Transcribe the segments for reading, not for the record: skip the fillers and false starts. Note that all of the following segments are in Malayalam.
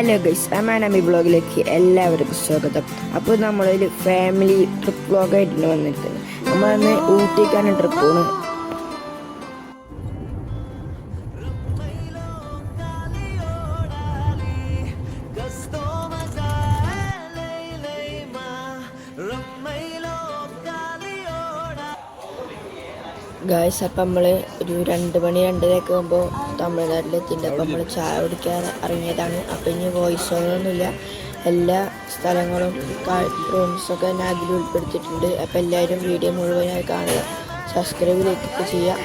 ഹലോ ഗൈസ്, അമാനമി വ്ളോഗിലേക്ക് എല്ലാവർക്കും സ്വാഗതം. അപ്പോൾ നമ്മളൊരു ഫാമിലി ട്രിപ്പ് വ്ളോഗായിട്ടാണ് വന്നിരിക്കുന്നത്. നമ്മളന്ന് ഊട്ടിക്കാണ് ട്രിപ്പ് പോകുന്നത്. ഗായ്സ്, അപ്പം നമ്മൾ ഒരു 2 മണി 2:30 ആകുമ്പോൾ തമിഴ്നാട്ടിലെത്തിയിട്ടുണ്ട്. അപ്പം നമ്മൾ ചായ കുടിക്കാൻ ഇറങ്ങിയതാണ്. അപ്പം ഇനി വോയിസ് ഓവറൊന്നുമില്ല, എല്ലാ സ്ഥലങ്ങളും റൂംസൊക്കെ ഞാൻ അതിൽ ഉൾപ്പെടുത്തിയിട്ടുണ്ട്. അപ്പം എല്ലാവരും വീഡിയോ മുഴുവനായി കാണുക, സബ്സ്ക്രൈബ് ലൈക്കൊക്കെ ചെയ്യുക.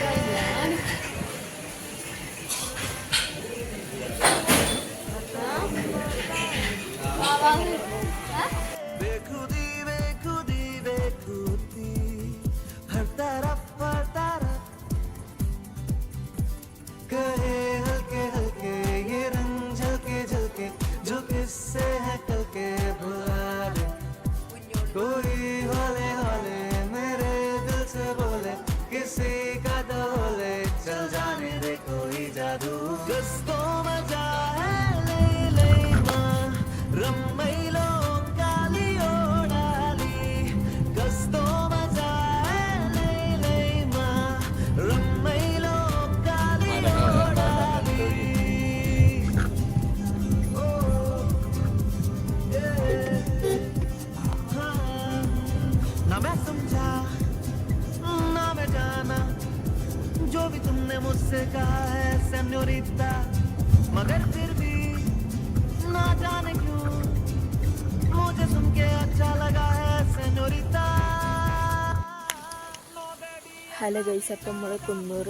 जो भी तुमने मुझसे कहा है सेन्योरिटा, मगर फिर भी ना जाने क्यों मुझे सुन के अच्छा लगा है सेन्योरिटा. ഹലോ ഗൈസ്, അപ്പം നമ്മൾ കുന്നൂർ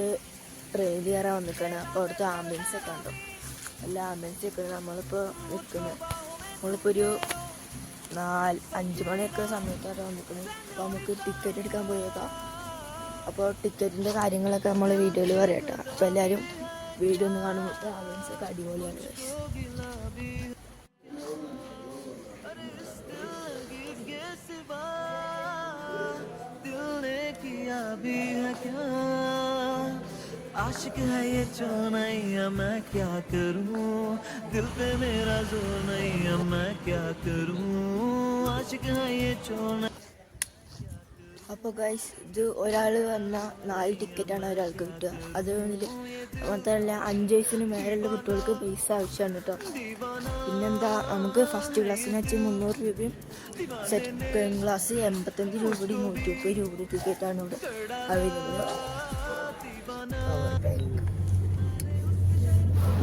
ട്രെയിൻ കയറാൻ വന്നിരിക്കുകയാണ്. അപ്പോൾ അവിടുത്തെ ആംബുലൻസ് ഒക്കെ ഉണ്ടോ, എല്ലാ ആംബുലൻസ് ഒക്കെ നമ്മളിപ്പോൾ നിൽക്കുന്നത്. നമ്മളിപ്പോൾ ഒരു 4-5 മണിയൊക്കെ സമയത്താണ് വന്നിരിക്കുന്നത്. അപ്പോൾ നമുക്ക് ടിക്കറ്റ് എടുക്കാൻ പോയേക്കാം. അപ്പോൾ ടിക്കറ്റിൻ്റെ കാര്യങ്ങളൊക്കെ നമ്മൾ വീഡിയോയിൽ പറയാം കേട്ടോ. അപ്പോൾ എല്ലാവരും വീഡിയോ ഒന്ന് കാണുമ്പോൾ ആംബുലൻസ് ഒക്കെ അടിപൊളിയാണ് ഗൈസ്. आशिक है ये जो नहीं है मैं क्या करूं, दिल पे मेरा जोर नहीं है मैं क्या करूं, आशिक है ये जो नहीं. അപ്പോൾ ഗൈസ്, ഇത് ഒരാൾ വന്നാൽ 4 ടിക്കറ്റാണ് ഒരാൾക്ക് കിട്ടുക. അത് മാത്രമല്ല 5 വയസ്സിന് മേലുള്ള കുട്ടികൾക്ക് പൈസ ആവശ്യമാണ് കേട്ടോ. പിന്നെന്താ, നമുക്ക് ഫസ്റ്റ് ക്ലാസ്സിന് വെച്ച് 300 രൂപയും സെക്കൻഡ് ക്ലാസ് 85 രൂപയും 130 രൂപയുടെ ടിക്കറ്റാണ് ഇവിടെ അവൈലബിൾ.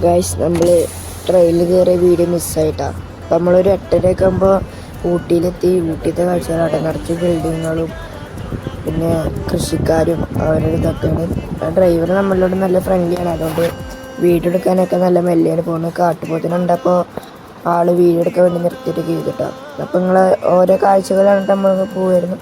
ഗൈസ്, നമ്മൾ ട്രെയിനിൽ കയറിയ വീഡിയോ മിസ്സായിട്ടാണ്. അപ്പം നമ്മളൊരു 8:30 ആകുമ്പോൾ ഊട്ടിയിലെത്തി. ഊട്ടിയിലത്തെ കാഴ്ചകളാണ്, നിറച്ച് ബിൽഡിങ്ങുകളും പിന്നെ കൃഷിക്കാരും അവരുടെ ഇതൊക്കെയാണ്. ഡ്രൈവർ നമ്മളോട് നല്ല ഫ്രണ്ട്ലിയാണ്, അതുകൊണ്ട് വീഡിയോ എടുക്കാനൊക്കെ നല്ല മെല്ലെയാണ് പോകുന്നത്. കാട്ടുപോത്തിനുണ്ടപ്പോൾ ആൾ വീഡിയോ എടുക്കാൻ വേണ്ടി നിർത്തിയിട്ട് ചെയ്തിട്ടോ. അപ്പം നിങ്ങൾ ഓരോ കാഴ്ചകളാണ് നമ്മൾ പോയിരുന്നു.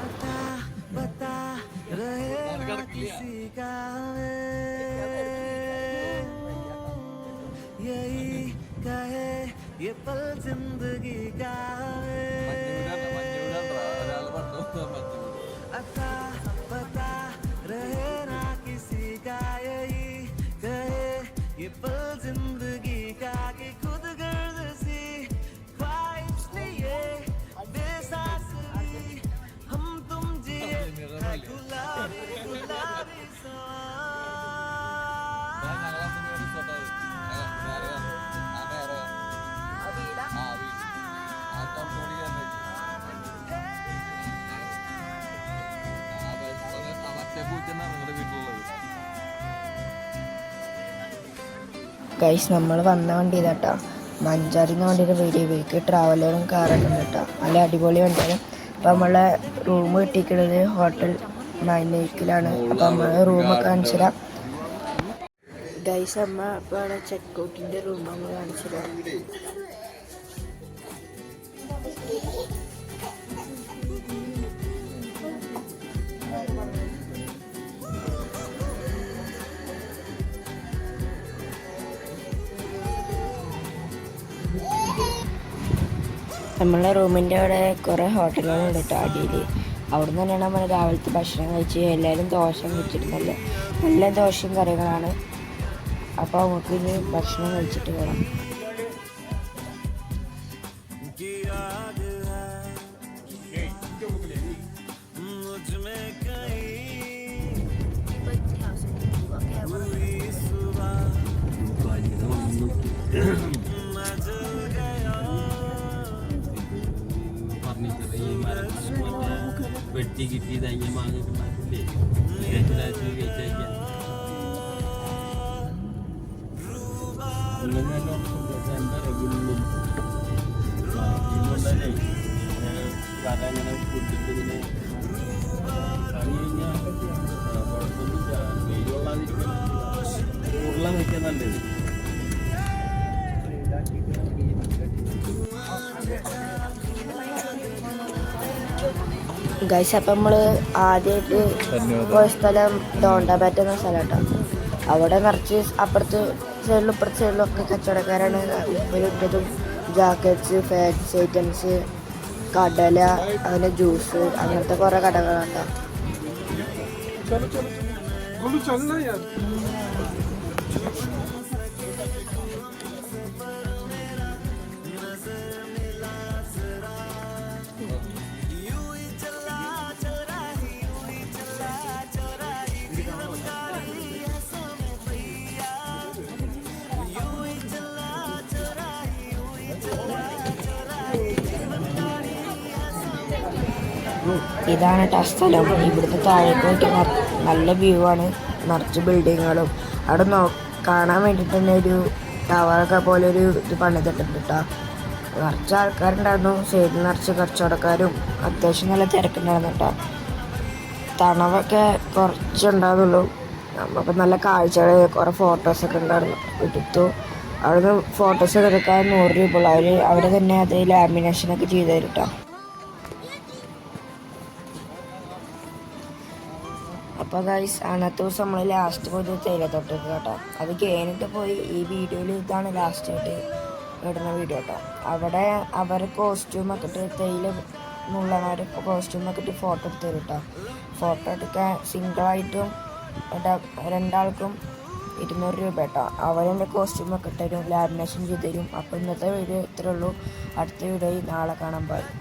ഗൈസ്, നമ്മൾ വന്ന വണ്ടി ഇതാട്ടോ, മഞ്ചാടിന്ന് വണ്ടിയുടെ വീഡിയോ ബൈക്ക് ട്രാവലറും കാറൊക്കെ ഉണ്ട് കേട്ടോ. നല്ല അടിപൊളി വണ്ടിയാണ്. അപ്പോൾ നമ്മളെ റൂം കിട്ടിയിരിക്കുന്നത് ഹോട്ടൽ മൈനേക്കിലാണ്. അപ്പോൾ നമ്മൾ റൂമൊക്കെ കാണിച്ചു തരാം ഗൈസ്. അമ്മ അപ്പോൾ അവിടെ ചെക്കൗട്ടിൻ്റെ റൂം നമ്മൾ കാണിച്ചു തരാം. നമ്മളെ റൂമിൻ്റെ അവിടെ കുറേ ഹോട്ടലുകളുണ്ട് കേട്ടോ അടിയിൽ. അവിടെ നിന്ന് തന്നെയാണ് നമ്മൾ രാവിലത്തെ ഭക്ഷണം കഴിച്ച് എല്ലാവരും ദോശ വെച്ചിരുന്നല്ലോ. നല്ല ദോശയും കറികളാണ്. അപ്പോൾ നമുക്ക് ഇനി ഭക്ഷണം കഴിച്ചിട്ട് പോകാം. കിട്ടി തേങ്ങ മാങ്ങ ഉണ്ടാക്കില്ലേ എന്താ ഗുള്ളും ഇതുകൊണ്ടല്ലേ അങ്ങനെ കൂട്ടിട്ട് ഇതിന് കറി കഴിഞ്ഞാൽ കുഴപ്പമൊന്നുമില്ല വെയിൽ കൊള്ളാതിരിക്കാൻ ഉരുള വയ്ക്കാൻ നല്ലത് ഗൈസ് അപ്പം നമ്മൾ ആദ്യമായിട്ട് പോയ സ്ഥലം ഡോണ്ടാബാറ്റ് എന്ന സ്ഥലം കേട്ടോ. അവിടെ നിറച്ച് അപ്പുറത്ത് സൈഡിലും ഇപ്പുറത്തെ സൈഡിലും ഒക്കെ കച്ചവടക്കാരാണ്. ഉപ്പിലിട്ടതും ജാക്കറ്റ്സ് ഫാൻസി ഐറ്റംസ് കടല അങ്ങനെ ജ്യൂസ് അങ്ങനത്തെ കുറേ കടകളുണ്ടോ. ഇതാണ് കേട്ടോ സ്ഥലം. ഇവിടുത്തെ താഴേക്ക് നോക്കി നല്ല വ്യൂ ആണ്, നിറച്ച് ബിൽഡിങ്ങുകളും. അവിടെ കാണാൻ വേണ്ടിയിട്ട് തന്നെ ഒരു ടവറൊക്കെ പോലെ ഒരു ഇത് പണിതിട്ടുണ്ട് കേട്ടോ. നിറച്ച് ആൾക്കാരുണ്ടായിരുന്നു, സൈഡിൽ നിറച്ച് കച്ചവടക്കാരും അത്യാവശ്യം നല്ല തിരക്കുണ്ടായിരുന്നു കേട്ടോ. തണവൊക്കെ കുറച്ചുണ്ടാകുന്നുള്ളൂ. നമുക്ക് നല്ല കാഴ്ചകൾ കുറേ ഫോട്ടോസൊക്കെ ഉണ്ടായിരുന്നു, എടുത്തു. അവിടുന്ന് ഫോട്ടോസൊക്കെ എടുക്കാൻ 100 രൂപ ഉള്ളു. അവർ തന്നെ അത് ലാമിനേഷനൊക്കെ ചെയ്ത് തരും കേട്ടോ. അപ്പോൾ ഗൈസ് അന്നത്തെ ദിവസം നമ്മൾ ലാസ്റ്റ് പോയി തേയിലത്തോട്ടേക്ക് കേട്ടോ. അത് കഴിഞ്ഞിട്ട് പോയി ഈ വീഡിയോയിൽ ഇതാണ് ലാസ്റ്റായിട്ട് ഇടുന്ന വീഡിയോ കേട്ടോ. അവിടെ അവർ കോസ്റ്റ്യൂമൊക്കെ ഇട്ട് തേയില നുള്ളവർ കോസ്റ്റ്യൂമൊക്കെ ഇട്ട് ഫോട്ടോ എടുത്ത് തരും കേട്ടോ. ഫോട്ടോ എടുക്കാൻ സിംഗിളായിട്ടും രണ്ടാൾക്കും 200 രൂപ കേട്ടോ. അവരെൻ്റെ കോസ്റ്റ്യൂമൊക്കെ ഇട്ട് തരും, ലാമിനേഷൻ ചെയ്ത് തരും. അപ്പോൾ ഇന്നത്തെ വീഡിയോ ഇത്രയേ ഉള്ളൂ. അടുത്ത വീഡിയോയിൽ നാളെ കാണാൻ പോയി.